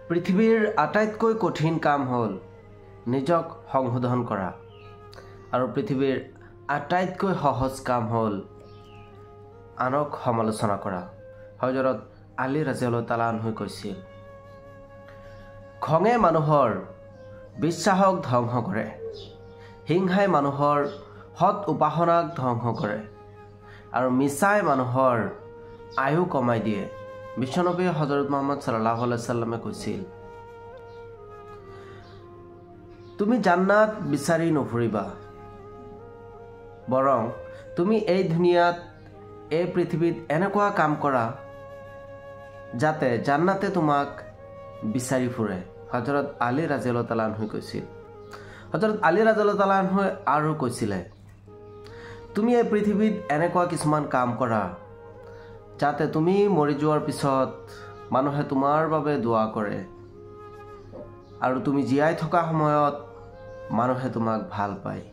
পৃথিৱীৰ আটাইতকৈ কঠিন কাম হ'ল নিজক সংশোধন কৰা আৰু পৃথিৱীৰ আটাইতকৈ সহজ কাম হ'ল আনক সমালোচনা কৰা। হযৰত আলী ৰাদিয়াল্লাহু তাআলা আনহু কৈছিল, খঙে মানুহৰ বিশ্বাসক ধ্বংস কৰে, হিংসাই মানুহৰ সৎ উপাসনাক ধ্বংস কৰে আৰু মিছাই মানুহৰ আয়ু কমাই দিয়ে। বিশ্বনবী হযৰত মুহাম্মদ সাল্লাল্লাহু আলাইহি ওয়াসাল্লামে কৈছিল, তুমি জান্নাত বিচাৰি নুফুৰিবা, বৰং তুমি এই দুনিয়াত এই পৃথিৱীত এনেকুৱা কাম কৰা যাতে জান্নাতে তোমাক বিচাৰি ফুৰে। হযৰত আলী ৰাদিয়াল্লাহু তাআলা আনহু কৈছিল। হযৰত আলী ৰাদিয়াল্লাহু তাআলা আনহু আৰু কৈছিলে, তুমি এই পৃথিৱীত এনেকুৱা কিছুমান কাম কৰা যাতে তুমি মৰি যোৱাৰ পিছত মানুহে তোমাৰ বাবে দোৱা কৰে আৰু তুমি জীয়াই থকা সময়ত মানুহে তোমাক ভাল পায়।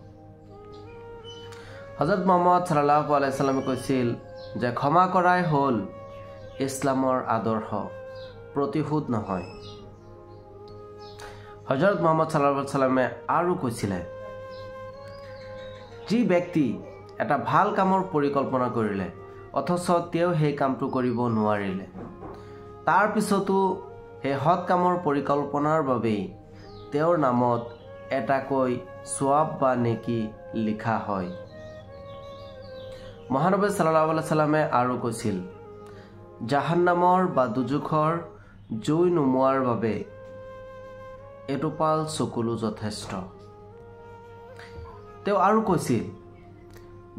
হযৰত মুহাম্মদ সাল্লাল্লাহু আলাইহি ওয়াসাল্লামে কৈছিল যে ক্ষমা কৰাই হ'ল ইছলামৰ আদৰ্শ, প্ৰতিশোধ নহয়। হযৰত মুহাম্মদ সাল্লাল্লাহু আলাইহি ওয়াসাল্লামে আৰু কৈছিলে, যি ব্যক্তি এটা ভাল কামৰ পৰিকল্পনা কৰিলে অথচ তেওঁ সেই কামটো কৰিব নোৱাৰিলে, তাৰ পিছতো সেই সৎ কামৰ পৰিকল্পনাৰ বাবেই তেওঁৰ নামত এটাকৈ সওয়াব বা নেকি লিখা হয়। মহানবী সাল্লাল্লাহু আলাইহি ওয়াসাল্লামে আৰু কৈছিল, জাহান্নামৰ বা দুজখৰ জুই নুমুৱাৰ বাবে এটোপাল চকুলো যথেষ্ট। তেওঁ আৰু কৈছিল,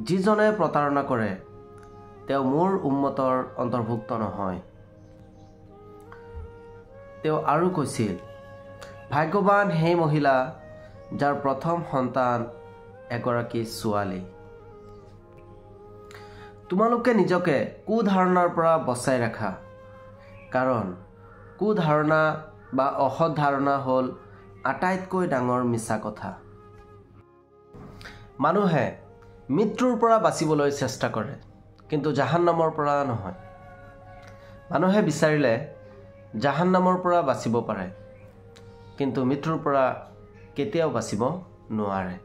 যিজনে প্ৰতাৰণা কৰে তেওঁ মোৰ উম্মতৰ অন্তৰ্ভুক্ত নহয়। তেওঁ আৰু কৈছিল, ভাগ্যৱান সেই মহিলা যাৰ প্ৰথম সন্তান এগৰাকী ছোৱালী। তোমালোকে নিজকে কুধাৰণাৰ পৰা বচাই ৰাখা, কাৰণ কুধাৰণা বা অসৎ ধাৰণা হ'ল আটাইতকৈ ডাঙৰ মিছা কথা। মানুহে মৃত্যুৰ পৰা বাচিবলৈ চেষ্টা কৰে, কিন্তু জাহান্নামৰ পৰা নহয়। মানুহে বিচাৰিলে জাহান্নামৰ পৰা বাচিব পাৰে, কিন্তু মৃত্যুৰ পৰা কেতিয়াও বাচিব নোৱাৰে।